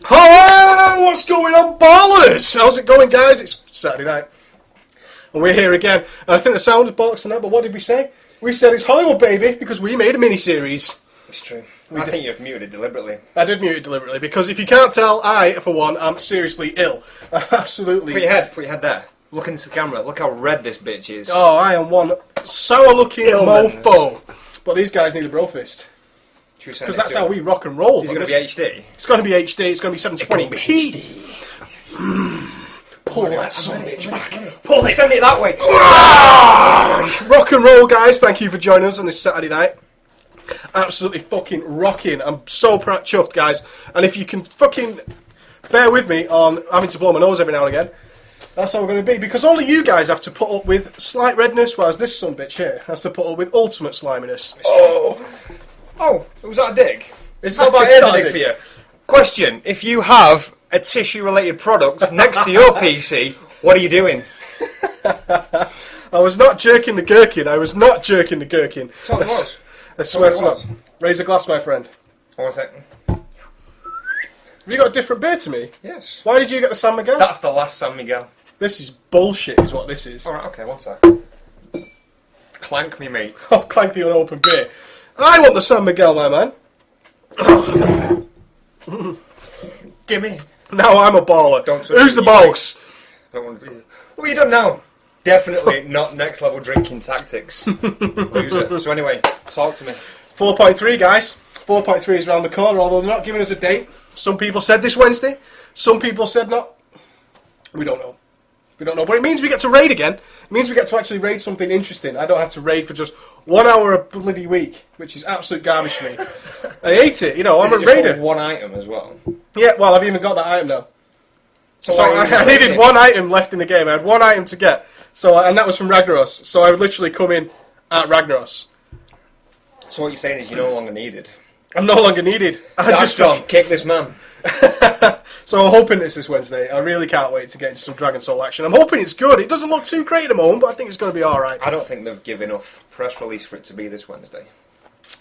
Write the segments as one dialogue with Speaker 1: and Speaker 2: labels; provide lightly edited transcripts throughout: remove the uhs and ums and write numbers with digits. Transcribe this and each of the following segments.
Speaker 1: Hello, what's going on, ballers? How's it going, guys? It's Saturday night, and we're here again. And I think the sound is bollocks and that, but what did we say? We said it's Hollywood, baby, because we made a mini-series.
Speaker 2: It's true. I think you've muted it deliberately.
Speaker 1: I did mute it deliberately, because if you can't tell, I, for one, am seriously ill. Absolutely.
Speaker 2: Put your head there. Look into the camera. Look how red this bitch is.
Speaker 1: Oh, I am one sour-looking mofo. But these guys need a bro fist. Because that's how we rock and roll.
Speaker 2: Is it going to be HD?
Speaker 1: It's going to be HD. It's going to be 720p. Pull that son of a bitch back. Pull it.
Speaker 2: Send it that way.
Speaker 1: Rock and roll, guys. Thank you for joining us on this Saturday night. Absolutely fucking rocking. I'm so proud, chuffed, guys. And if you can fucking bear with me on having to blow my nose every now and again, that's how we're going to be. Because only you guys have to put up with slight redness, whereas this son bitch here has to put up with ultimate sliminess.
Speaker 2: Oh, was that a dig?
Speaker 1: It's
Speaker 2: How about here's a dig for you? Question: if you have a tissue-related product next to your PC, what are you doing?
Speaker 1: I was not jerking the gherkin. I was not jerking the gherkin.
Speaker 2: That's what it was.
Speaker 1: I swear it's not. Raise a glass, my friend.
Speaker 2: One second.
Speaker 1: Have you got a different beer to me?
Speaker 2: Yes.
Speaker 1: Why did you get the San Miguel?
Speaker 2: That's the last San Miguel.
Speaker 1: This is bullshit, is what this is.
Speaker 2: Alright, okay, one sec. Clank me, mate.
Speaker 1: Oh, clank the unopened beer. I want the San Miguel, my man.
Speaker 2: Gimme.
Speaker 1: Now I'm a baller.
Speaker 2: Don't
Speaker 1: Who's the boss?
Speaker 2: I don't want to be. What have you done now? Definitely not next level drinking tactics. Loser. So anyway, talk to me.
Speaker 1: 4.3, guys. 4.3 is around the corner, although they're not giving us a date. Some people said this Wednesday. Some people said not. We don't know. We don't know. But it means we get to raid again. It means we get to actually raid something interesting. I don't have to raid for just 1 hour a bloody week, which is absolute garbage for me. I hate it. You know, I'm a raider.
Speaker 2: For one item as well.
Speaker 1: Yeah, well, I've even got that item now. So I
Speaker 2: needed
Speaker 1: needed one item left in the game. I had one item to get. And that was from Ragnaros. So I would literally come in at Ragnaros.
Speaker 2: So what you're saying is you're no longer needed.
Speaker 1: I'm no longer needed.
Speaker 2: That's John. Kick this man.
Speaker 1: So I'm hoping it's this Wednesday. I really can't wait to get into some Dragon Soul action. I'm hoping it's good. It doesn't look too great at the moment, but I think it's going to be alright.
Speaker 2: I don't think they've given enough press release for it to be this Wednesday.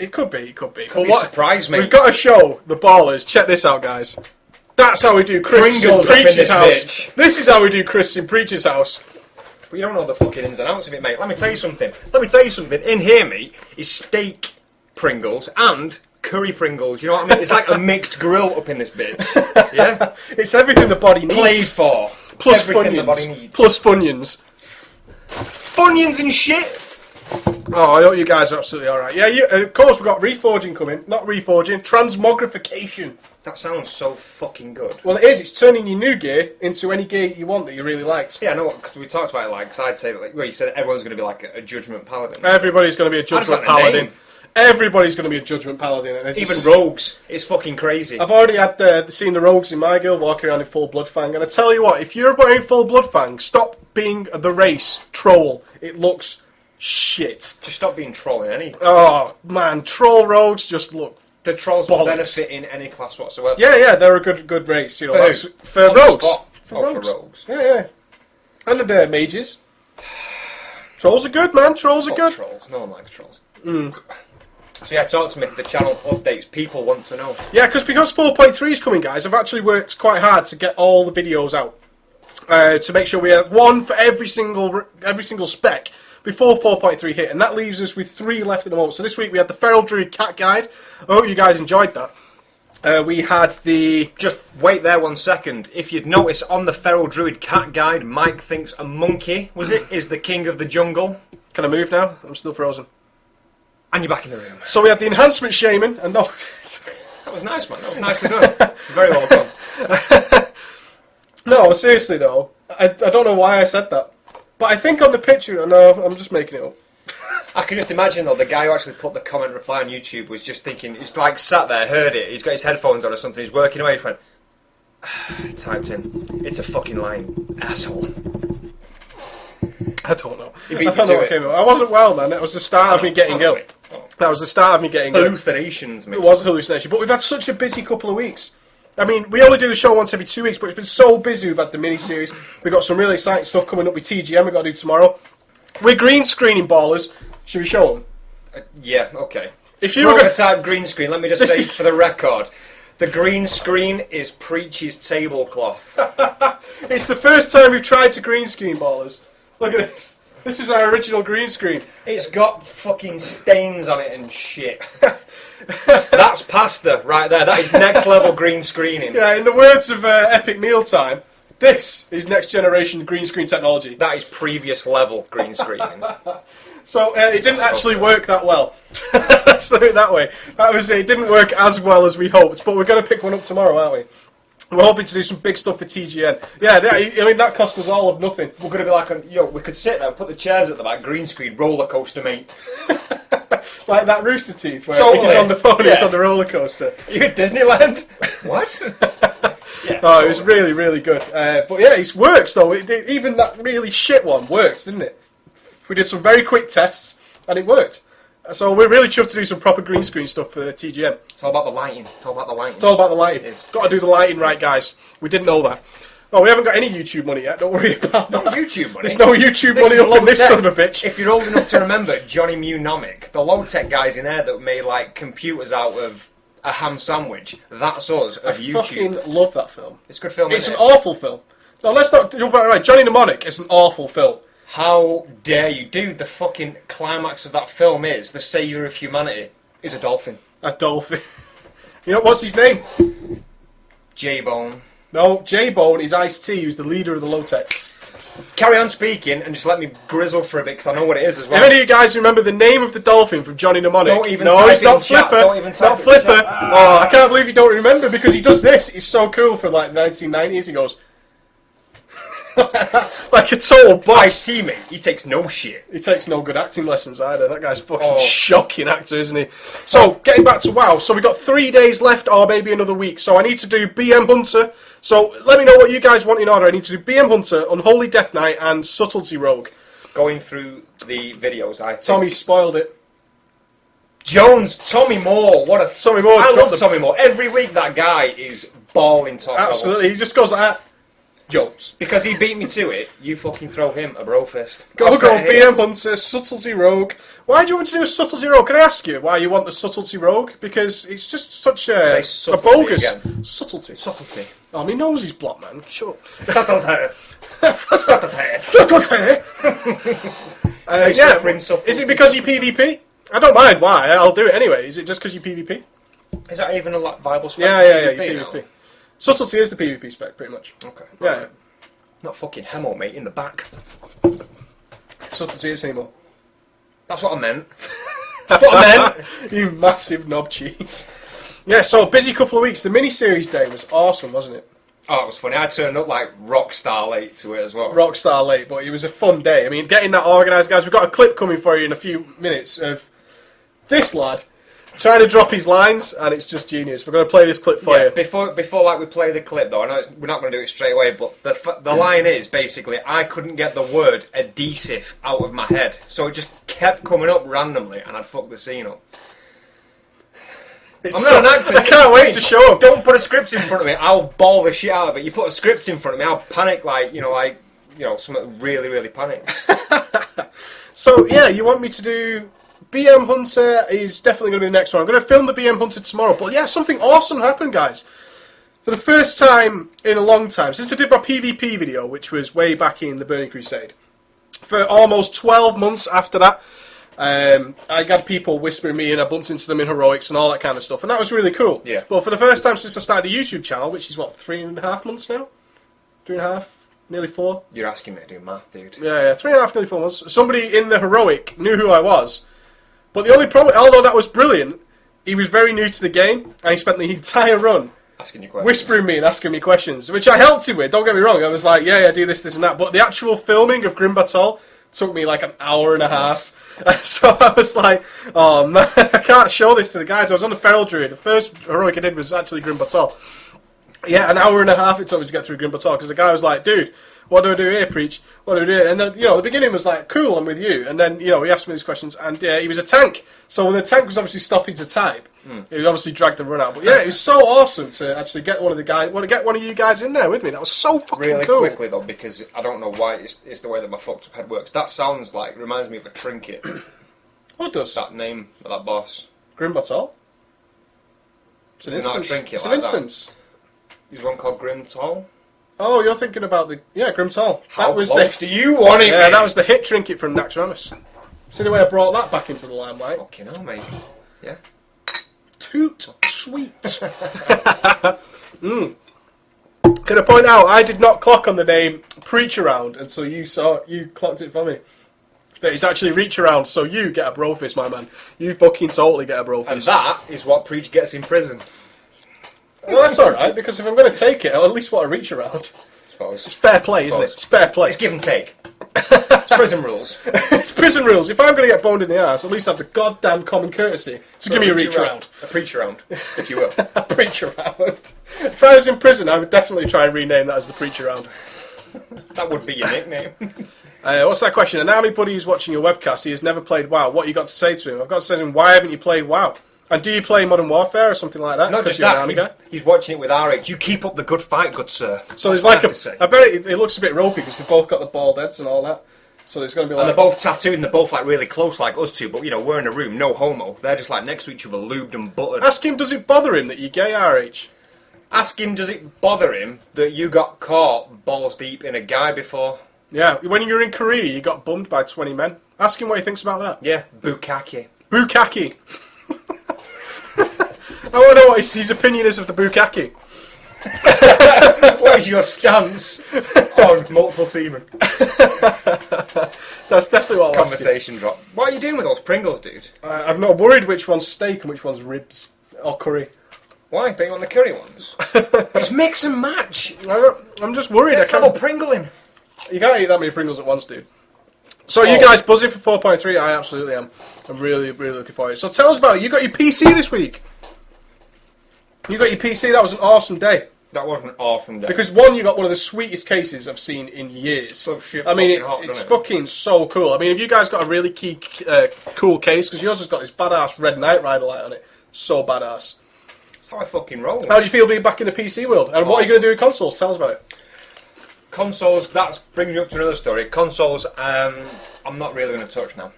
Speaker 1: It could be, it could be.
Speaker 2: Could be a surprise, mate.
Speaker 1: We've got to show the ballers. Check this out, guys. That's how we do Chris in
Speaker 2: Pringles up in
Speaker 1: Preacher's
Speaker 2: this
Speaker 1: house.
Speaker 2: bitch.
Speaker 1: This is how we do Chris in Preacher's house.
Speaker 2: But you don't know the fucking ins and outs of it, mate. Let me tell you something. In here, mate, is steak Pringles and curry Pringles. You know what I mean? It's like a mixed grill up in this bitch. Yeah?
Speaker 1: It's everything the body needs.
Speaker 2: Played for.
Speaker 1: Plus
Speaker 2: everything
Speaker 1: Funyuns.
Speaker 2: the body needs.
Speaker 1: Plus Funyuns.
Speaker 2: Funyuns and shit!
Speaker 1: Oh, I hope you guys are absolutely alright. Yeah, of course we've got reforging coming. Not reforging, transmogrification.
Speaker 2: That sounds so fucking good.
Speaker 1: Well, it is. It's turning your new gear into any gear you want that you really liked.
Speaker 2: Yeah, I know, because we talked about it, like, cause I'd say, like, well, you said everyone's going to be like a Judgment Paladin.
Speaker 1: Everybody's going to be a Judgment Paladin. Everybody's going to be a Judgment Paladin. And
Speaker 2: even rogues. It's fucking crazy.
Speaker 1: I've already had seen the rogues in my guild walking around in full Bloodfang, and I tell you what, if you're wearing full Bloodfang, stop being the race troll. It looks shit.
Speaker 2: Just stop being trolling any.
Speaker 1: Oh man, troll rogues just look.
Speaker 2: The trolls will benefit in any class whatsoever.
Speaker 1: Yeah, they're a good race. You know, for rogues. For rogues. Yeah. And the mages. Trolls are good, man. Trolls are good.
Speaker 2: Trolls. No one likes trolls. So yeah, talk to me. The channel updates. People want to know.
Speaker 1: Yeah, because 4.3 is coming, guys. I've actually worked quite hard to get all the videos out to make sure we have one for every single spec before 4.3 hit, and that leaves us with 3 left at the moment. So this week we had the Feral Druid Cat Guide. I hope you guys enjoyed that. We had the...
Speaker 2: Just wait there 1 second. If you'd notice on the Feral Druid Cat Guide, Mike thinks a monkey, is the king of the jungle.
Speaker 1: Can I move now? I'm still frozen.
Speaker 2: And you're back in the room.
Speaker 1: So we had the Enhancement Shaman, and no...
Speaker 2: That was nice, man. That was nicely done. Very well done.
Speaker 1: No, seriously though, I don't know why I said that. But I think on the picture, no, I'm just making it up.
Speaker 2: I can just imagine though, the guy who actually put the comment reply on YouTube was just thinking, he's like sat there, heard it, he's got his headphones on or something, he's working away, he went, Typed in. It's a fucking lying asshole.
Speaker 1: I don't know.
Speaker 2: You beat
Speaker 1: I
Speaker 2: me
Speaker 1: don't know
Speaker 2: to
Speaker 1: what
Speaker 2: it.
Speaker 1: came up. I wasn't well, man. That was the start of me getting ill. That was the start of me getting ill.
Speaker 2: Hallucinations, mate.
Speaker 1: It was a hallucination. But we've had such a busy couple of weeks. I mean, we only do the show once every 2 weeks, but it's been so busy. We've had the mini-series. We've got some really exciting stuff coming up with TGM we've got to do tomorrow. We're green screening ballers. Should we show them?
Speaker 2: Yeah, okay.
Speaker 1: If you were
Speaker 2: Prototype green screen, let me just say for the record, the green screen is Preach's tablecloth.
Speaker 1: It's the first time we've tried to green screen ballers. Look at this. This was our original green screen.
Speaker 2: It's got fucking stains on it and shit. That's pasta right there. That is next level green screening.
Speaker 1: Yeah, in the words of Epic Mealtime, this is next generation green screen technology.
Speaker 2: That is previous level green screening.
Speaker 1: So it didn't actually work that well. Let's do it that way. It didn't work as well as we hoped, but we're going to pick one up tomorrow, aren't we? We're hoping to do some big stuff for TGN. Yeah, I mean, that cost us all of nothing.
Speaker 2: We're going to be like, we could sit there and put the chairs at the back, green screen, roller coaster, mate.
Speaker 1: Like that Rooster Teeth, where
Speaker 2: Totally.
Speaker 1: it's on the phone and it's
Speaker 2: Yeah.
Speaker 1: on the roller coaster.
Speaker 2: You at Disneyland? What? Yeah,
Speaker 1: Oh, it was really, really good. But yeah, it works though. Even that really shit one works, didn't it? We did some very quick tests, and it worked. So we're really chuffed to do some proper green screen stuff for TGM.
Speaker 2: It's all about the lighting. It's all about the lighting.
Speaker 1: It's all about the lighting.
Speaker 2: It is.
Speaker 1: Got to do the lighting right, guys. We didn't know that. Oh, we haven't got any YouTube money yet. Don't worry about
Speaker 2: No
Speaker 1: that.
Speaker 2: YouTube money.
Speaker 1: There's no YouTube
Speaker 2: This
Speaker 1: money
Speaker 2: is
Speaker 1: up in this
Speaker 2: low-tech.
Speaker 1: son of a bitch.
Speaker 2: If you're old enough to remember Johnny Mnemonic, the low-tech guys in there that made like computers out of a ham sandwich, that's us
Speaker 1: I
Speaker 2: of YouTube.
Speaker 1: fucking love that film.
Speaker 2: It's a good film,
Speaker 1: It's an
Speaker 2: isn't it?
Speaker 1: awful film. No, let's not. Right, Johnny Mnemonic is an awful film.
Speaker 2: How dare you, dude? The fucking climax of that film is the saviour of humanity is a dolphin.
Speaker 1: A dolphin. You know what's his name?
Speaker 2: J-Bone.
Speaker 1: No, J-Bone is Ice-T, who's the leader of the Low-Techs.
Speaker 2: Carry on speaking and just let me grizzle for a bit because I know what it is as well.
Speaker 1: If any of you guys remember the name of the dolphin from Johnny Mnemonic,
Speaker 2: Don't even
Speaker 1: no,
Speaker 2: type
Speaker 1: it's
Speaker 2: it
Speaker 1: not
Speaker 2: in chat.
Speaker 1: Flipper.
Speaker 2: Don't even
Speaker 1: It's
Speaker 2: type
Speaker 1: not
Speaker 2: it in
Speaker 1: Flipper.
Speaker 2: chat.
Speaker 1: Oh, I can't believe you don't remember because he does this. It's so cool for like the 1990s. He goes like a total
Speaker 2: I
Speaker 1: boss.
Speaker 2: see me. He takes no shit.
Speaker 1: He takes no good acting lessons either. That guy's fucking
Speaker 2: Oh.
Speaker 1: shocking actor, isn't he? So, getting back to WoW. So, we got 3 days left, or maybe another week. So, I need to do BM Hunter. So, let me know what you guys want in order. I need to do BM Hunter, Unholy Death Knight, and Subtlety Rogue.
Speaker 2: Going through the videos, I think.
Speaker 1: Tommy spoiled it.
Speaker 2: Jones, Tommy Moore. What a
Speaker 1: Tommy Moore
Speaker 2: I
Speaker 1: dropped
Speaker 2: love Tommy Moore. Every week that guy is balling top level.
Speaker 1: Absolutely. He just goes like that. Jones.
Speaker 2: Because he beat me to it, you fucking throw him a bro fist.
Speaker 1: Go,
Speaker 2: I'll say it here.
Speaker 1: BM Hunter, Subtlety Rogue. Why do you want to do a Subtlety Rogue? Can I ask you why you want the Subtlety Rogue? Because it's just such a
Speaker 2: subtlety
Speaker 1: bogus...
Speaker 2: again.
Speaker 1: Subtlety.
Speaker 2: Subtlety.
Speaker 1: Oh, my nose is blocked, man. Shut up.
Speaker 2: Subtlety.
Speaker 1: Yeah,
Speaker 2: suffering subtlety.
Speaker 1: is it because you PvP? I don't mind why, I'll do it anyway. Is it just because you PvP?
Speaker 2: Is that even a viable spec?
Speaker 1: Yeah,
Speaker 2: for
Speaker 1: you
Speaker 2: PvP
Speaker 1: PvP. Subtlety is the PvP spec, pretty much.
Speaker 2: now? Okay.
Speaker 1: Yeah,
Speaker 2: Right. Not fucking Hemo, mate, in the back.
Speaker 1: Subtlety is Hemo.
Speaker 2: That's what I meant. That's what I meant.
Speaker 1: You massive knob cheese. Yeah, so busy couple of weeks. The mini-series day was awesome, wasn't it?
Speaker 2: Oh, it was funny. I turned up like rock star late to it as well.
Speaker 1: Rockstar late, but it was a fun day. I mean, getting that organised, guys. We've got a clip coming for you in a few minutes of this lad trying to drop his lines, and it's just genius. We're going to play this clip for
Speaker 2: Yeah,
Speaker 1: you.
Speaker 2: before like we play the clip though, I know we're not going to do it straight away, but the line is basically I couldn't get the word adhesive out of my head, so it just kept coming up randomly, and I'd fuck the scene up.
Speaker 1: It's
Speaker 2: I'm not an actor.
Speaker 1: I can't wait to show him.
Speaker 2: Don't put a script in front of me. I'll ball the shit out of it. You put a script in front of me, I'll panic something really, really panic.
Speaker 1: So, yeah, you want me to do... BM Hunter is definitely going to be the next one. I'm going to film the BM Hunter tomorrow. But, yeah, something awesome happened, guys. For the first time in a long time, since I did my PvP video, which was way back in the Burning Crusade, for almost 12 months after that, I got people whispering me and I bumped into them in heroics and all that kind of stuff, and that was really cool.
Speaker 2: Yeah.
Speaker 1: But for the first time since I started a YouTube channel, which is what, 3.5 months now? 3.5? Nearly 4?
Speaker 2: You're asking me to do math, dude.
Speaker 1: Yeah, 3.5, nearly 4 months. Somebody in the heroic knew who I was, but the only problem, although that was brilliant, he was very new to the game, and he spent the entire run
Speaker 2: Asking you questions.
Speaker 1: whispering me and asking me questions, which I helped him with, don't get me wrong. I was like, yeah, do this, and that. But the actual filming of Grim Battle took me like an hour and a half. So I was like, oh man, I can't show this to the guys. I was on the Feral Druid. The first heroic I did was actually Grim Battle. Yeah, an hour and a half it took me to get through Grimble Talk because the guy was like, dude, what do I do here, Preach? What do I do here? And then, the beginning was like, cool, I'm with you. And then, he asked me these questions, and he was a tank. So when the tank was obviously stopping to type, he obviously dragged the run out. But yeah, it was so awesome to actually get one of you guys in there with me. That was so fucking
Speaker 2: really
Speaker 1: cool.
Speaker 2: Really quickly, though, because I don't know why it's the way that my fucked up head works. That sounds like, reminds me of a trinket.
Speaker 1: What does?
Speaker 2: That name of that boss.
Speaker 1: Grimbatol?
Speaker 2: It's an not a trinket
Speaker 1: it's
Speaker 2: like
Speaker 1: an instance.
Speaker 2: That. There's one called Grimtol.
Speaker 1: Oh, you're thinking about Grimtol.
Speaker 2: How close do you want it, mate?
Speaker 1: That was the hit trinket from Naxxramas. See the way I brought that back into the limelight?
Speaker 2: Fucking hell, mate. Yeah.
Speaker 1: Toot sweet. Can I point out, I did not clock on the name Preach Around until you clocked it for me. That it's actually Reach Around, so you get a brofist, my man. You fucking totally get a brofist.
Speaker 2: And that is what Preach gets in prison.
Speaker 1: Well, that's alright, because if I'm going to take it, I'll at least want to reach around. It's fair play, isn't it? It's fair play.
Speaker 2: It's give and take. It's prison rules.
Speaker 1: It's prison rules. If I'm going to get boned in the arse, at least have the goddamn common courtesy to give me a reach around.
Speaker 2: A preach around, if you will.
Speaker 1: A preach around. If I was in prison, I would definitely try and rename that as the preach around.
Speaker 2: That would be your nickname.
Speaker 1: What's that question? An army buddy is watching your webcast. He has never played WoW. What you got to say to him? I've got to say to him, why haven't you played WoW? And do you play Modern Warfare or something like that?
Speaker 2: Not just that, he's watching it with RH. You keep up the good fight, good sir.
Speaker 1: So there's like I bet it looks a bit ropey because they've both got the bald heads and all that. So there's going to be like...
Speaker 2: And they're both tattooed and they're both like really close like us two, but we're in a room, no homo. They're just like next to each other, lubed and buttered.
Speaker 1: Ask him, does it bother him that you're gay, RH?
Speaker 2: Ask him, does it bother him that you got caught balls deep in a guy before?
Speaker 1: Yeah, when you were in Korea, you got bummed by 20 men. Ask him what he thinks about that.
Speaker 2: Yeah, bukkake.
Speaker 1: Bukkake. I want to know what his opinion is of the bukkake.
Speaker 2: What is your stance on multiple semen?
Speaker 1: That's definitely what I'll
Speaker 2: Conversation drop. What are you doing with those Pringles, dude?
Speaker 1: I'm not worried which one's steak and which one's ribs. Or curry.
Speaker 2: Why? Don't you want the curry ones? It's mix and match.
Speaker 1: I'm just worried.
Speaker 2: Next level Pringling.
Speaker 1: You can't eat that many Pringles at once, dude. So you guys buzzing for 4.3? I absolutely am. I'm really, really looking forward to it. So tell us about it. You got your PC this week. You got your PC. That was an awesome day.
Speaker 2: That was an awesome day.
Speaker 1: Because one, you got one of the sweetest cases I've seen in years.
Speaker 2: So shit,
Speaker 1: I mean,
Speaker 2: hot,
Speaker 1: it's fucking so cool. I mean, have you guys got a really cool case? Because yours has got this badass red Knight Rider light on it. So badass.
Speaker 2: That's how I fucking roll.
Speaker 1: How do you feel being back in the PC world? And what are you going to do with consoles? Tell us about it.
Speaker 2: Consoles, that brings me up to another story. Consoles, I'm not really going to touch now.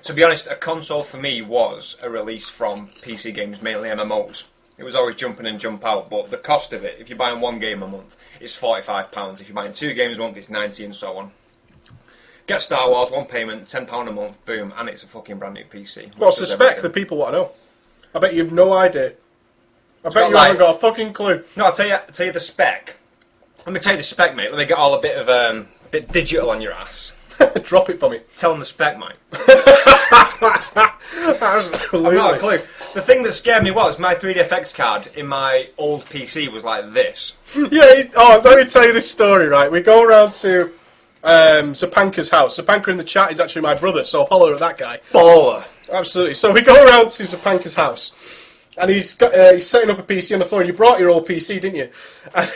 Speaker 2: To be honest, a console for me was a release from PC games, mainly MMOs. It was always jump in and jump out, but the cost of it, if you're buying one game a month, it's £45. If you're buying 2 games a month, it's 90 and so on. Get Star Wars, one payment, £10 a month, boom, and it's a fucking brand new PC.
Speaker 1: What's the spec? The people want to know. I bet you've no idea. I bet you haven't got a fucking clue.
Speaker 2: No, I'll tell you the spec. Let me tell you the spec, mate. Let me get all a bit digital on your ass.
Speaker 1: Drop it for me.
Speaker 2: Tell them the spec, mate.
Speaker 1: Absolutely.
Speaker 2: I've not a clue. The thing that scared me was my 3DFX card in my old PC was like this.
Speaker 1: Yeah, let me tell you this story, right? We go around to Zapanka's house. Zapanka in the chat is actually my brother, so holler at that guy.
Speaker 2: Baller.
Speaker 1: Absolutely. So we go around to Zapanka's house, and he's setting up a PC on the floor, and you brought your old PC, didn't you? And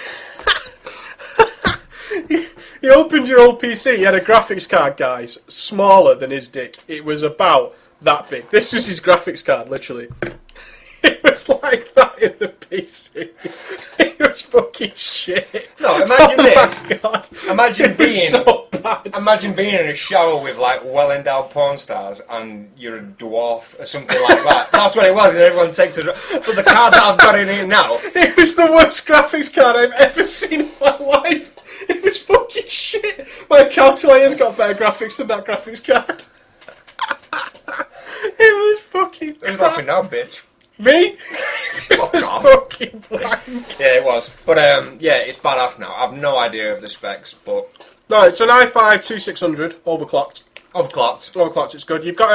Speaker 1: he opened your old PC, he had a graphics card, guys, smaller than his dick. It was about that big. This was his graphics card, literally. It was like that in the PC. It was fucking shit.
Speaker 2: No, imagine this.
Speaker 1: My God.
Speaker 2: Imagine being
Speaker 1: so bad.
Speaker 2: Imagine being in a shower with like well-endowed porn stars and you're a dwarf or something like that. That's what it was, and everyone takes it. But the card that I've got in here now,
Speaker 1: it was the worst graphics card I've ever seen in my life. It was fucking shit. My calculator's got better graphics than that graphics card. It was fucking
Speaker 2: who's laughing now, bitch?
Speaker 1: Me? It was fucking blank.
Speaker 2: Yeah, it was. But yeah, it's badass now. I've no idea of the specs, but
Speaker 1: no, it's an i5-2600 overclocked.
Speaker 2: Overclocked.
Speaker 1: It's good. You've got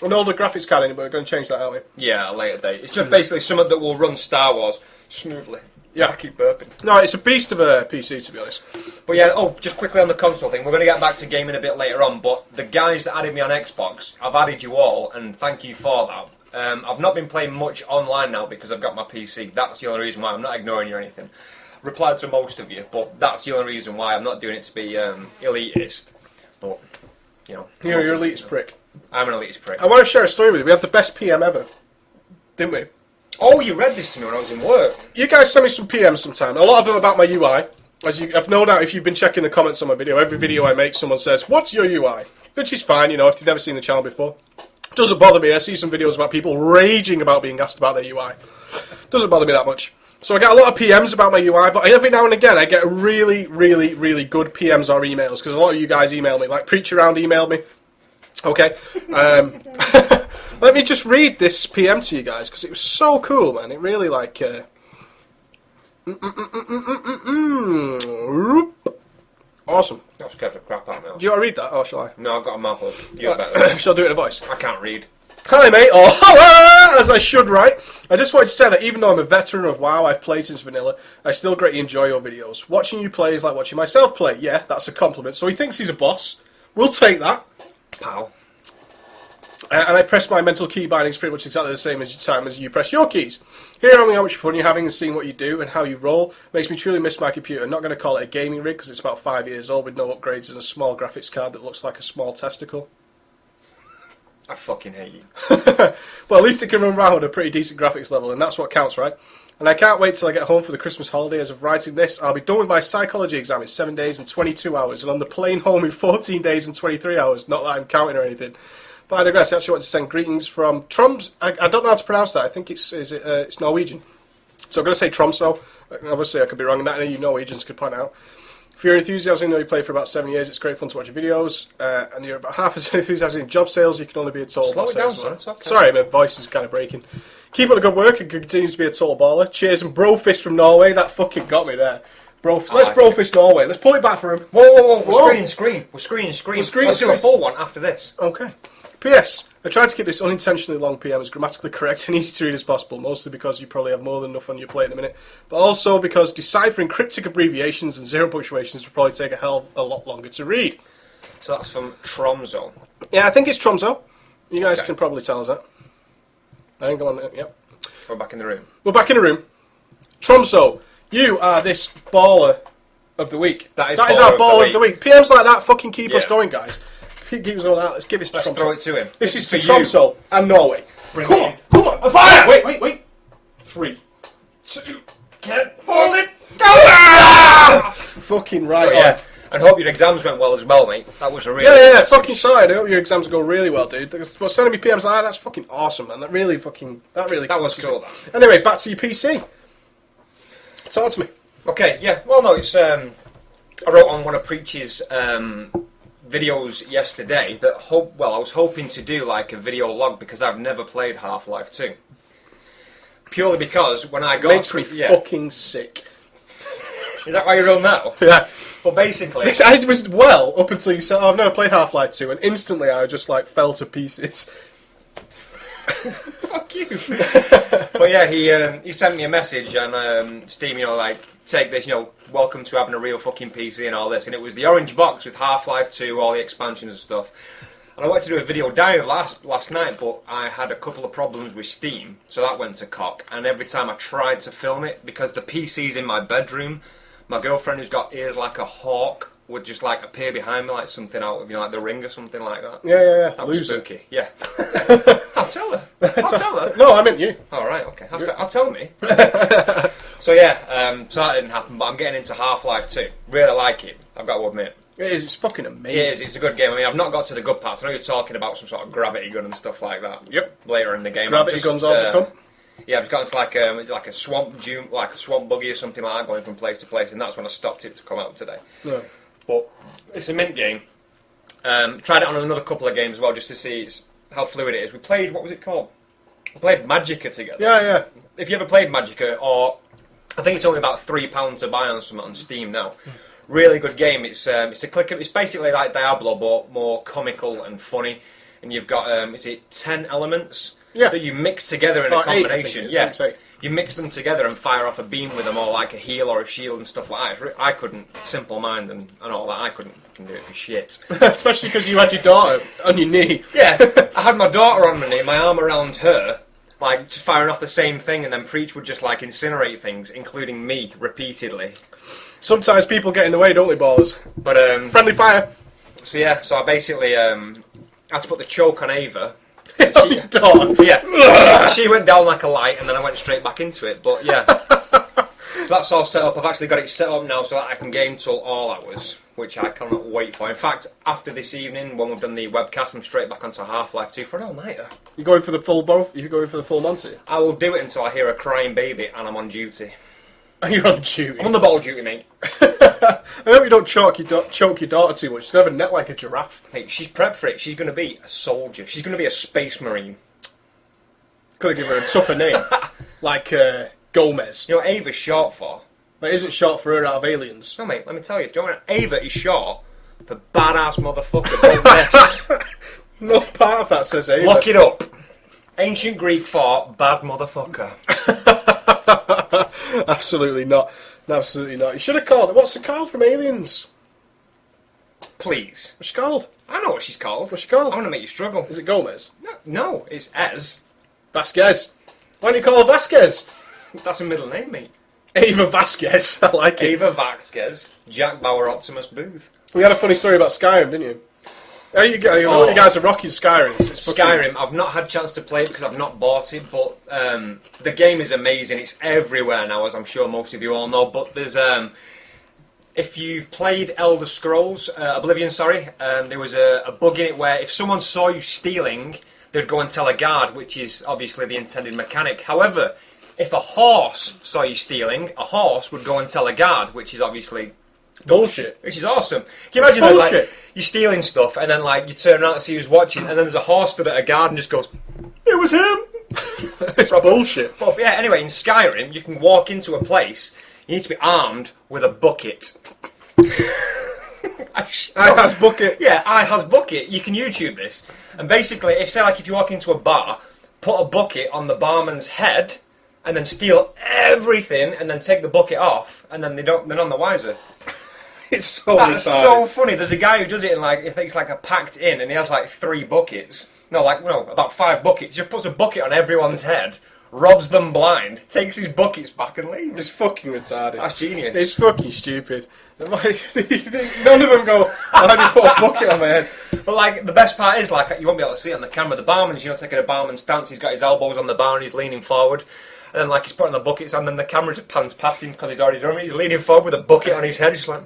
Speaker 1: an older graphics card in it, but we're going to change that, aren't we?
Speaker 2: Yeah, at a later date. It's just basically something that will run Star Wars smoothly.
Speaker 1: Yeah,
Speaker 2: I keep burping.
Speaker 1: No, it's a beast of a PC, to be honest.
Speaker 2: But yeah, just quickly on the console thing, we're going to get back to gaming a bit later on, but the guys that added me on Xbox, I've added you all, and thank you for that. I've not been playing much online now because I've got my PC. That's the only reason why. I'm not ignoring you or anything. replied to most of you, but that's the only reason why I'm not doing it to be elitist. But, you know.
Speaker 1: You're an elitist prick.
Speaker 2: I'm an elitist prick.
Speaker 1: I want to share a story with you. We had the best PM ever, didn't we?
Speaker 2: Oh, you read this to me when I was in work.
Speaker 1: You guys send me some PMs sometime. A lot of them about my UI. I've no doubt if you've been checking the comments on my video, every video I make, someone says, "What's your UI?" Which is fine, you know, if you've never seen the channel before. Doesn't bother me. I see some videos about people raging about being asked about their UI. Doesn't bother me that much. So I get a lot of PMs about my UI, but every now and again I get really, really, really good PMs or emails, because a lot of you guys email me, like Preach Around emailed me. Okay. Let me just read this PM to you guys, because it was so cool, man. It really, like... Awesome.
Speaker 2: That scared the crap out of me.
Speaker 1: Do you want to read that, or shall I?
Speaker 2: No, I've got a mouthful. You're better.
Speaker 1: Shall I do it in a voice?
Speaker 2: I can't read.
Speaker 1: Hi mate, or holla, as I should write. I just wanted to say that even though I'm a veteran of WoW, I've played since vanilla, I still greatly enjoy your videos. Watching you play is like watching myself play. Yeah, that's a compliment. So he thinks he's a boss. We'll take that.
Speaker 2: Pow.
Speaker 1: And I press my mental key bindings pretty much exactly the same as time as you press your keys. Hearing how much fun you're having and seeing what you do and how you roll makes me truly miss my computer. I'm not going to call it a gaming rig because it's about 5 years old with no upgrades and a small graphics card that looks like a small testicle.
Speaker 2: I fucking hate you.
Speaker 1: Well, at least it can run around with a pretty decent graphics level, and that's what counts, right? And I can't wait till I get home for the Christmas holiday. As of writing this, I'll be done with my psychology exam in 7 days and 22 hours, and on the plane home in 14 days and 23 hours. Not that I'm counting or anything. But I digress. I actually want to send greetings from Troms. I don't know how to pronounce that. I think it's Norwegian. So I'm going to say Tromso. Obviously, I could be wrong, and that any you Norwegians could point out. For your enthusiasm, I know you played for about 7 years. It's great fun to watch your videos, and you're about half as enthusiastic in job sales. You can only be a total
Speaker 2: Slow
Speaker 1: boss.
Speaker 2: it down, son. It's okay.
Speaker 1: Sorry, my voice is kind of breaking. Keep up the good work and continue to be a total baller. Cheers and Brofist from Norway. That fucking got me there. Let's Brofist Norway. Let's pull it back for him.
Speaker 2: Whoa. We're screen. Let's do a full one after this.
Speaker 1: Okay. P.S. I tried to keep this unintentionally long PM as grammatically correct and easy to read as possible, mostly because you probably have more than enough on your plate in a minute, but also because deciphering cryptic abbreviations and zero punctuations would probably take a lot longer to read.
Speaker 2: So that's from Tromso.
Speaker 1: Yeah, I think it's Tromso. You guys can probably tell us that. I think I'm on it, yep.
Speaker 2: We're back in the room.
Speaker 1: We're back in the room. Tromso, you are this baller of the week.
Speaker 2: That is
Speaker 1: our baller of the week. PMs like that fucking keep us going, guys. Keep us all out. Let's give this to Tromso.
Speaker 2: Throw it to him.
Speaker 1: This is to Tromso and Norway. Come on,
Speaker 2: A fire!
Speaker 1: Wait. 3, 2,
Speaker 2: Get hold it! Go!
Speaker 1: fucking right.
Speaker 2: So, yeah, and hope your exams went well as well, mate. That was a really
Speaker 1: Yeah, fucking sorry. I hope your exams go really well, dude. But sending me PMs like that, that's fucking awesome, man. That really
Speaker 2: That was cool.
Speaker 1: Anyway, back to your PC. Talk to me.
Speaker 2: Okay, yeah. Well, no, it's I wrote on one of Preach's videos yesterday that I was hoping to do like a video log because I've never played Half-Life 2. Purely because when I got
Speaker 1: makes me fucking sick.
Speaker 2: Is that why you're ill now?
Speaker 1: Yeah.
Speaker 2: Well, basically,
Speaker 1: I was well up until you said, "Oh, I've never played Half-Life 2," and instantly I just like fell to pieces.
Speaker 2: Fuck you. But yeah, he sent me a message and Steam, like take this, welcome to having a real fucking PC and all this, and it was the orange box with Half-Life 2, all the expansions and stuff. And I wanted to do a video down last night, but I had a couple of problems with Steam, so that went to cock. And every time I tried to film it, because the PC's in my bedroom, my girlfriend who's got ears like a hawk would just like appear behind me like something out of like The Ring or something like that.
Speaker 1: Yeah.
Speaker 2: That was spooky. Yeah. I'll tell her.
Speaker 1: No, I meant you.
Speaker 2: All right. Okay. I'll tell me. So yeah. So that didn't happen. But I'm getting into Half-Life 2. Really like it. I've got to admit.
Speaker 1: It is. It's fucking amazing.
Speaker 2: It is. It's a good game. I mean, I've not got to the good parts. I know you're talking about some sort of gravity gun and stuff like that.
Speaker 1: Yep.
Speaker 2: Later in the game.
Speaker 1: Gravity guns also come.
Speaker 2: Yeah, I've got into like a swamp buggy or something like that, going from place to place, and that's when I stopped it to come out today.
Speaker 1: Yeah.
Speaker 2: But it's a mint game. Tried it on another couple of games as well, just to see how fluid it is. We played, what was it called? We played Magicka together.
Speaker 1: Yeah.
Speaker 2: If you ever played Magicka, or I think it's only about £3 to buy on Steam now. Really good game. It's it's basically like Diablo, but more comical and funny. And you've got 10 elements that you mix together in a combination.
Speaker 1: 8,
Speaker 2: you mix them together and fire off a beam with them, or like a heal or a shield and stuff like that. I couldn't, simple mind and all that, I couldn't do it for shit.
Speaker 1: Especially because you had your daughter on your knee.
Speaker 2: Yeah, I had my daughter on my knee, my arm around her, like just firing off the same thing, and then Preach would just like incinerate things, including me, repeatedly.
Speaker 1: Sometimes people get in the way, don't they, ballers?
Speaker 2: But
Speaker 1: Friendly fire.
Speaker 2: So yeah, so I basically had to put the choke on Ava.
Speaker 1: On your daughter.
Speaker 2: Yeah, she went down like a light, and then I went straight back into it. But yeah, so that's all set up. I've actually got it set up now so that I can game till all hours, which I cannot wait for. In fact, after this evening, when we've done the webcast, I'm straight back onto Half-Life 2 for an all-nighter.
Speaker 1: You going for the full both? You going for the full Monty?
Speaker 2: I will do it until I hear a crying baby and I'm on duty.
Speaker 1: Are you on duty?
Speaker 2: I'm on the ball duty, mate.
Speaker 1: I hope you don't choke your daughter too much. She's gonna have a neck like a giraffe.
Speaker 2: Mate, she's prepped for it. She's going to be a soldier. She's going to be a space marine.
Speaker 1: Gotta give her a tougher name, like Gomez.
Speaker 2: You know what Ava's short for?
Speaker 1: That isn't short for her out of Aliens.
Speaker 2: No, mate, let me tell you. Do you know what Ava is short for badass motherfucker? Don't mess.
Speaker 1: No part of that says Ava.
Speaker 2: Look it up. Ancient Greek for bad motherfucker.
Speaker 1: Absolutely not. Absolutely not. You should have called it. What's it called from Aliens?
Speaker 2: Please.
Speaker 1: What's she called?
Speaker 2: I know what she's called.
Speaker 1: What's she called?
Speaker 2: I want to make you struggle.
Speaker 1: Is it Gomez?
Speaker 2: No, it's Ez.
Speaker 1: Vasquez. Why don't you call her Vasquez?
Speaker 2: That's a middle name, mate.
Speaker 1: Ava Vasquez. I like it.
Speaker 2: Ava Vasquez, Jack Bauer, Optimus Booth.
Speaker 1: We had a funny story about Skyrim, didn't you? You guys are rocking Skyrim.
Speaker 2: Skyrim, I've not had a chance to play it because I've not bought it, but the game is amazing. It's everywhere now, as I'm sure most of you all know. But there's, if you've played Elder Scrolls, Oblivion, there was a bug in it where if someone saw you stealing, they'd go and tell a guard, which is obviously the intended mechanic. However, if a horse saw you stealing, a horse would go and tell a guard, which is obviously
Speaker 1: bullshit.
Speaker 2: Which is awesome. Can you imagine that, like, you're stealing stuff and then like you turn around to see who's watching and then there's a horse stood at a guard and just goes, "It was him."
Speaker 1: It's bullshit.
Speaker 2: But yeah, anyway, in Skyrim, you can walk into a place, you need to be armed with a bucket.
Speaker 1: I has bucket.
Speaker 2: Yeah, I has bucket. You can YouTube this. And basically, if you walk into a bar, put a bucket on the barman's head and then steal everything and then take the bucket off and then they're none the wiser.
Speaker 1: It's so
Speaker 2: That's
Speaker 1: retarded.
Speaker 2: so funny. There's a guy who does it in like, I think it's like a packed in, and he has like 3 buckets. No, about 5 buckets. Just puts a bucket on everyone's head, robs them blind, takes his buckets back and leaves.
Speaker 1: It's fucking retarded.
Speaker 2: That's genius.
Speaker 1: It's fucking stupid. None of them go, "Why do you put a bucket on my head?"
Speaker 2: But like, the best part is like, you won't be able to see it on the camera. The barman's, taking a barman stance. He's got his elbows on the bar and he's leaning forward. And then like he's putting the buckets on, and then the camera just pans past him because he's already done it. He's leaning forward with a bucket on his head. He's like,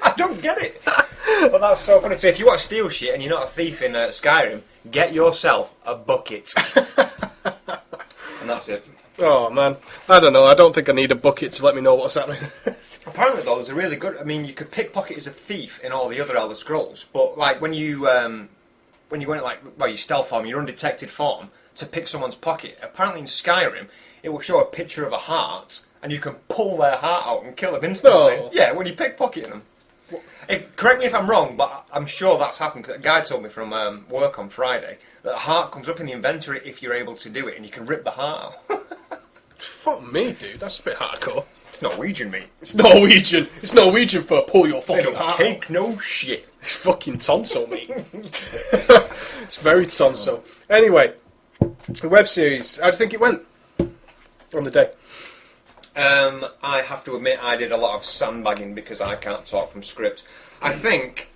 Speaker 2: I don't get it. But that's so funny. So if you want to steal shit and you're not a thief in Skyrim, get yourself a bucket. And that's it.
Speaker 1: Oh man, I don't know. I don't think I need a bucket to let me know what's happening.
Speaker 2: Apparently though, there's a really good, you could pickpocket as a thief in all the other Elder Scrolls, but like when you go in your stealth form, your undetected form, to pick someone's pocket, apparently in Skyrim, it will show a picture of a heart, and you can pull their heart out and kill them instantly.
Speaker 1: No.
Speaker 2: Yeah, when you pickpocket them. Correct me if I'm wrong, but I'm sure that's happened, because a guy told me from work on Friday that a heart comes up in the inventory if you're able to do it, and you can rip the heart out.
Speaker 1: Fuck me, dude. That's a bit hardcore.
Speaker 2: It's Norwegian, mate.
Speaker 1: It's Norwegian. It's Norwegian for pull your
Speaker 2: They
Speaker 1: fucking
Speaker 2: don't
Speaker 1: heart
Speaker 2: take
Speaker 1: out.
Speaker 2: no shit.
Speaker 1: It's fucking tonso, mate. It's very tonso. Anyway, the web series. How do you think it went on the day?
Speaker 2: I have to admit I did a lot of sandbagging because I can't talk from script. I think,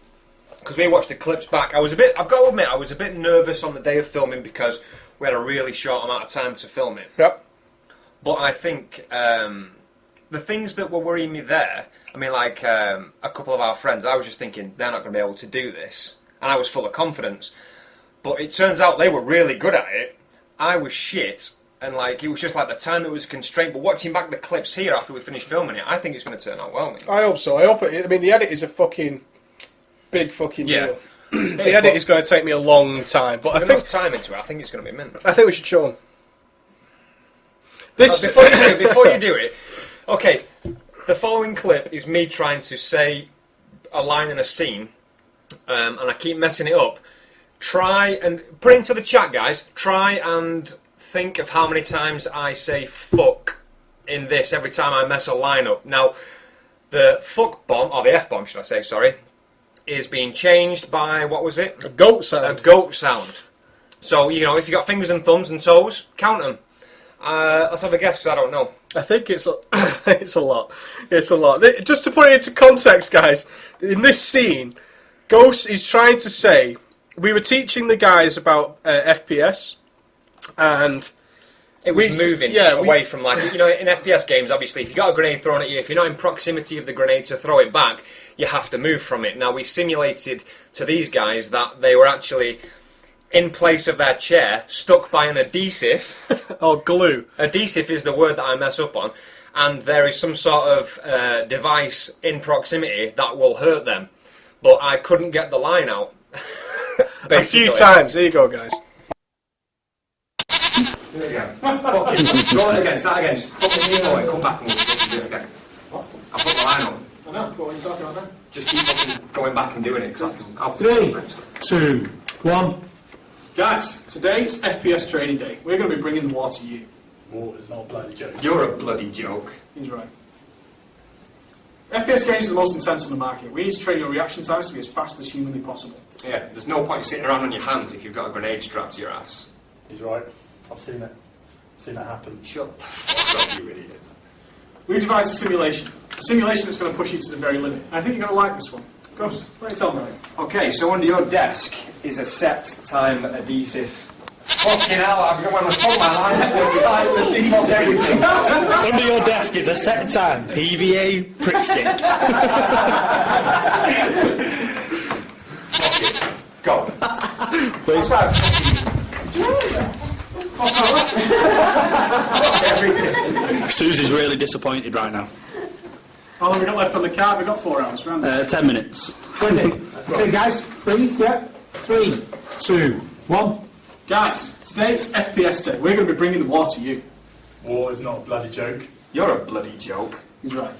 Speaker 2: because we watched the clips back, I've got to admit, I was a bit nervous on the day of filming because we had a really short amount of time to film it.
Speaker 1: Yep.
Speaker 2: But I think the things that were worrying me there, a couple of our friends, I was just thinking, they're not going to be able to do this. And I was full of confidence. But it turns out they were really good at it. I was shit. And it was just like the time that was a constraint. But watching back the clips here after we finished filming it, I think it's going to turn out well, mate.
Speaker 1: I hope so. I hope it. The edit is a fucking big fucking deal.
Speaker 2: Yeah.
Speaker 1: The edit is going to take me a long time, but I think
Speaker 2: time into it. I think it's going to be mint.
Speaker 1: I think we should show them. This
Speaker 2: Before you do it, okay. The following clip is me trying to say a line in a scene, and I keep messing it up. Try and put it into the chat, guys. Try and think of how many times I say fuck in this every time I mess a line up. Now, the fuck bomb, or the F bomb, should I say? Sorry, is being changed by what was it?
Speaker 1: a goat sound.
Speaker 2: A goat sound. So, you know, if you've got fingers and thumbs and toes, count them. Let's have a guess, because I don't know.
Speaker 1: I think it's a, it's a lot. It's a lot. Just to put it into context, guys, in this scene, Ghost is trying to say, we were teaching the guys about FPS, and
Speaker 2: it was moving away from, like, you know, in FPS games, obviously, if you got a grenade thrown at you, if you're not in proximity of the grenade to throw it back, you have to move from it. Now, we simulated to these guys that they were actually in place of their chair, stuck by an adhesive.
Speaker 1: Oh, glue.
Speaker 2: Adhesive is the word that I mess up on. And there is some sort of device in proximity that will hurt them. But I couldn't get the line out.
Speaker 1: A few times. Here you go, guys.
Speaker 2: Do it again. Roll it again. Start again. Just put the knee and come back and we'll do it again. What? I'll put the line on.
Speaker 3: I know. What are you talking about now?
Speaker 2: Just keep fucking going back and doing it.
Speaker 3: 3, 2, 1. Guys, today's FPS training day. We're going to be bringing the war to you. War is not a bloody joke.
Speaker 2: You're a bloody joke.
Speaker 3: He's right. FPS games are the most intense on the market. We need to train your reaction times to be as fast as humanly possible.
Speaker 2: Yeah, there's no point sitting around on your hands if you've got a grenade strapped to your ass.
Speaker 3: He's right. I've seen it. I've seen that happen.
Speaker 2: Shut the fuck up, you idiot.
Speaker 3: We've devised a simulation. A simulation that's going to push you to the very limit. I think you're going to like this one. Ghost, what do you tell me?
Speaker 2: Okay, so under your desk is a set time adhesive. Fucking hell, I'm going to put my line for time adhesive.
Speaker 4: Under your desk is a set time PVA prick stick.
Speaker 2: Fuck it. Go.
Speaker 4: Please. Susie's really disappointed right now.
Speaker 3: How long have we got left on the card? We've got 4 hours, right?
Speaker 4: 10 minutes.
Speaker 3: Okay, guys, please, yeah. 3, 2, 1. Guys, today's FPS day. We're going to be bringing the war to you. War is not a bloody joke.
Speaker 2: You're a bloody joke.
Speaker 3: He's right.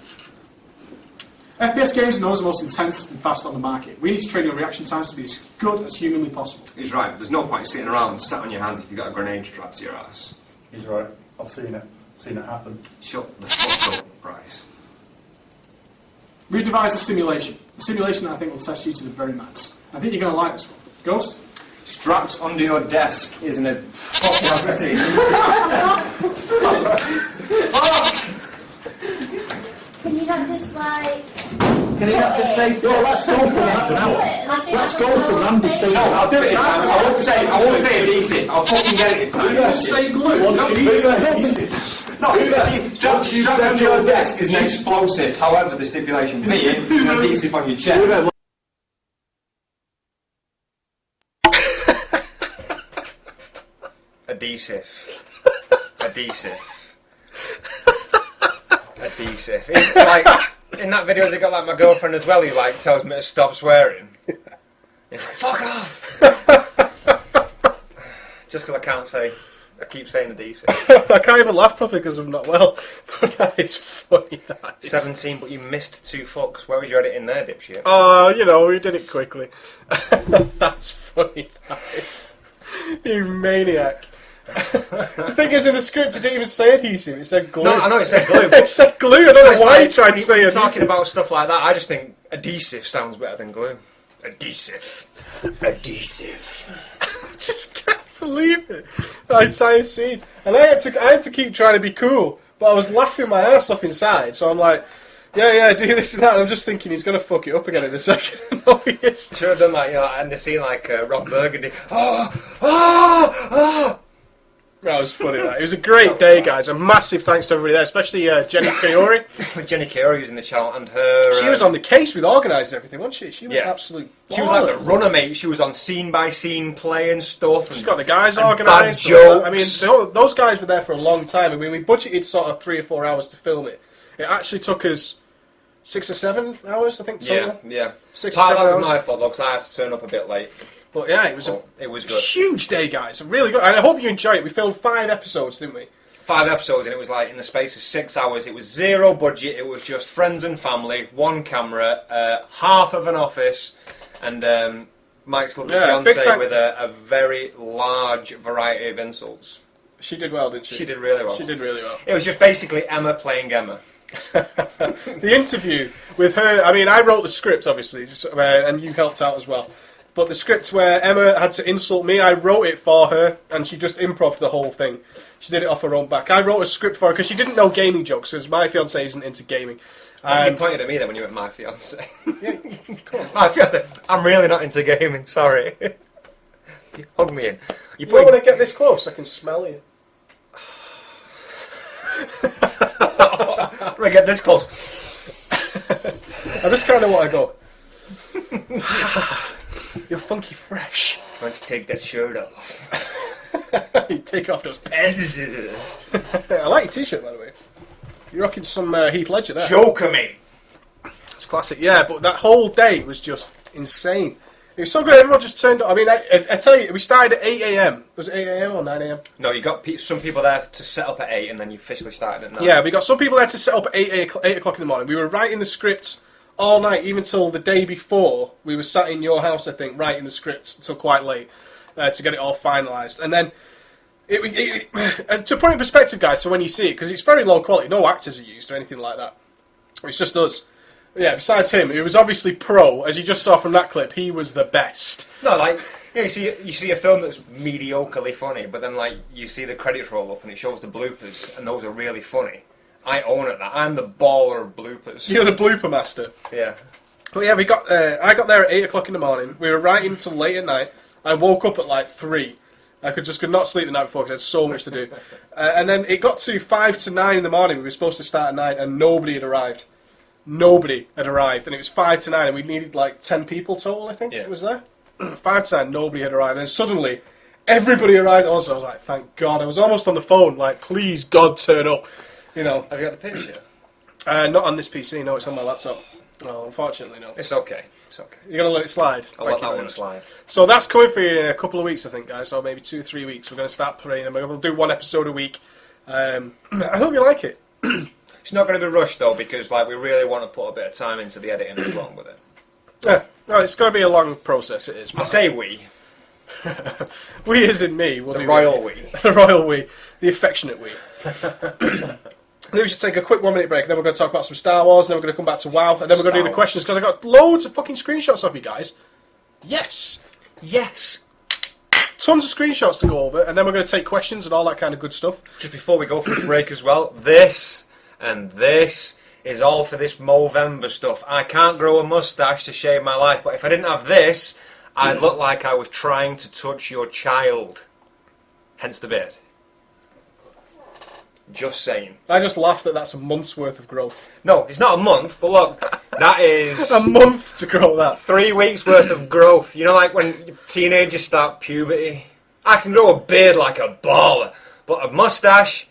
Speaker 3: FPS games are known as the most intense and fast on the market. We need to train your reaction times to be as good as humanly possible.
Speaker 2: He's right. There's no point sitting around sat on your hands if you've got a grenade strapped to your ass.
Speaker 3: He's right. I've seen it. Seen it happen.
Speaker 2: Shut the fuck up, Bryce.
Speaker 3: We've devised a simulation. A simulation that I think will test you to the very max. I think you're going to like this one. Ghost?
Speaker 2: Strapped under your desk isn't a fucking aggressive.
Speaker 5: Can you not just like...
Speaker 4: Can you not just say, well, let's go for half an hour. Let's go for Randy saying...
Speaker 2: No, I'll do it this time. I won't say adhesive. I'll fucking get it this time.
Speaker 3: Just say glue.
Speaker 2: Strapped under your desk is an explosive. However, the stipulation being is an adhesive on your chair. Adhesive. Like, in that video, has it got like my girlfriend as well who like tells me to stop swearing? It's like, fuck off! Just because I keep saying adhesive.
Speaker 1: I can't even laugh properly because I'm not well. But that is funny. That is.
Speaker 2: 17, but you missed 2 fucks. Where was your editing there, dipshit?
Speaker 1: Oh, you know, we did it quickly. That's funny. That is. You maniac. The thing is, in the script, it didn't even say adhesive. It said glue.
Speaker 2: No, I know it said glue.
Speaker 1: It said glue. I don't know why you tried to say
Speaker 2: adhesive.
Speaker 1: adhesive.
Speaker 2: Talking about stuff like that, I just think adhesive sounds better than glue. Adhesive.
Speaker 1: I just can't believe it. That entire scene. And I had to keep trying to be cool, but I was laughing my ass off inside. So I'm like, yeah, do this and that. And I'm just thinking he's going to fuck it up again in a second. No, he is.
Speaker 2: Should have done that, you know, and the scene like Ron Burgundy.
Speaker 1: That was funny. That. It was a great day, guys. A massive thanks to everybody there, especially Jenny Kaori.
Speaker 2: Jenny Kaori was in the channel, and her...
Speaker 1: She was on the case with organising everything, wasn't she? She was absolute...
Speaker 2: She was like the runner, mate. She was on scene-by-scene playing stuff. And
Speaker 1: she's got the guys organised.
Speaker 2: Bad jokes.
Speaker 1: I mean, those guys were there for a long time. I mean, we budgeted sort of 3 or 4 hours to film it. It actually took us 6 or 7 hours, I think, total.
Speaker 2: Yeah.
Speaker 1: 6
Speaker 2: Part
Speaker 1: or 7
Speaker 2: of that
Speaker 1: hours.
Speaker 2: was my fault, though, because I had to turn up a bit late.
Speaker 1: But yeah, it was
Speaker 2: good.
Speaker 1: Huge day, guys. Really good. And I hope you enjoy it. We filmed 5 episodes, didn't we?
Speaker 2: 5 episodes, and it was like in the space of 6 hours. It was 0 budget. It was just friends and family, 1 camera, half of an office, and Mike's lovely fiancée with a very large variety of insults.
Speaker 1: She did well, didn't she?
Speaker 2: She did really well.
Speaker 1: She did really well.
Speaker 2: It was just basically Emma playing Emma.
Speaker 1: The interview with her, I mean, I wrote the script, obviously, and you helped out as well. But the script where Emma had to insult me, I wrote it for her, and she just improv the whole thing. She did it off her own back. I wrote a script for her because she didn't know gaming jokes, because my fiancée isn't into gaming.
Speaker 2: You pointed at me then when you went, my fiancé.
Speaker 1: Yeah, come on.
Speaker 2: My fiancé. I'm really not into gaming, sorry. You hug me in.
Speaker 1: You don't want to get this close, I can smell it.
Speaker 2: I'm going to get this close.
Speaker 1: I just kind of want to go. You're funky fresh.
Speaker 2: Why don't you take that shirt off?
Speaker 1: You take off those
Speaker 2: pants.
Speaker 1: I like your t-shirt, by the way. You're rocking some Heath Ledger there.
Speaker 2: Joker, mate.
Speaker 1: It's classic, yeah, but that whole day was just insane. It was so good, everyone just turned up. I mean, I tell you, we started at 8 a.m. Was it 8 a.m. or 9 a.m?
Speaker 2: No, you got some people there to set up at 8 and then you officially started at 9.
Speaker 1: Yeah, we got some people there to set up at 8 o'clock in the morning. We were writing the script all night, even till the day before. We were sat in your house, I think, writing the script until quite late to get it all finalised. And then, and to put it in perspective, guys, for when you see it, because it's very low quality, no actors are used or anything like that. It's just us. Yeah, besides him, it was obviously pro. As you just saw from that clip, he was the best.
Speaker 2: No, like, you see a film that's mediocrely funny, but then, like, you see the credits roll up and it shows the bloopers, and those are really funny. I own it, that. I'm the baller of bloopers.
Speaker 1: You're the blooper master.
Speaker 2: Yeah.
Speaker 1: But yeah, I got there at 8 o'clock in the morning. We were writing till late at night. I woke up at like 3. I could not sleep the night before because I had so much to do. And then it got to 5 to 9 in the morning. We were supposed to start at 9 and nobody had arrived. Nobody had arrived. And it was 5 to 9 and we needed like 10 people total, I think it was there. 5 to 9, nobody had arrived. And suddenly, everybody arrived also. I was like, thank God. I was almost on the phone, like, please, God, turn up. You know.
Speaker 2: Have you got the picture?
Speaker 1: Not on this PC, no, it's on my laptop. No, unfortunately, no.
Speaker 2: It's okay. It's okay.
Speaker 1: You're going to let it slide?
Speaker 2: I'll let that one slide.
Speaker 1: So that's coming for you in a couple of weeks, I think, guys. So maybe 2 or 3 weeks. We're going to start playing them. We'll do 1 episode a week. I hope you like it.
Speaker 2: It's not going to be rushed, though, because like we really want to put a bit of time into the editing as well with it.
Speaker 1: Yeah. No, it's going to be a long then it is.
Speaker 2: I say we.
Speaker 1: We as in me. We'll
Speaker 2: the
Speaker 1: do
Speaker 2: royal we.
Speaker 1: The royal we. The affectionate we. Then we should take a quick 1 minute break, then we're going to talk about some Star Wars, and then we're going to come back to WoW, and then we're going to do the questions, because I got loads of fucking screenshots of you guys. Yes.
Speaker 2: Yes.
Speaker 1: Tons of screenshots to go over, and then we're going to take questions and all that kind of good stuff.
Speaker 2: Just before we go for the break as well, this and this is all for this Movember stuff. I can't grow a moustache to shave my life, but if I didn't have this, I'd look like I was trying to touch your child. Hence the beard. Just saying.
Speaker 1: I just laughed that that's a month's worth of growth.
Speaker 2: No, it's not a month, but look, that is...
Speaker 1: a month to grow that.
Speaker 2: 3 weeks worth of growth. You know, like when teenagers start puberty? I can grow a beard like a baller, but a moustache...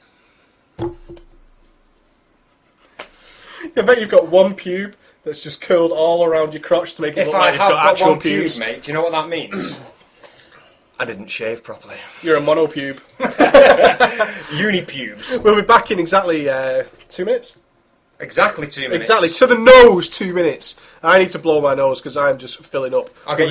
Speaker 1: I bet you've got one pube that's just curled all around your crotch to make it look like you've got actual
Speaker 2: one
Speaker 1: pubes.
Speaker 2: pube, mate, do you know what that means? I didn't shave properly.
Speaker 1: You're a monopube.
Speaker 2: Unipubes.
Speaker 1: We'll be back in exactly 2 minutes.
Speaker 2: Exactly 2 minutes.
Speaker 1: Exactly, to the nose 2 minutes. I need to blow my nose because I'm just filling up.
Speaker 2: I'll get you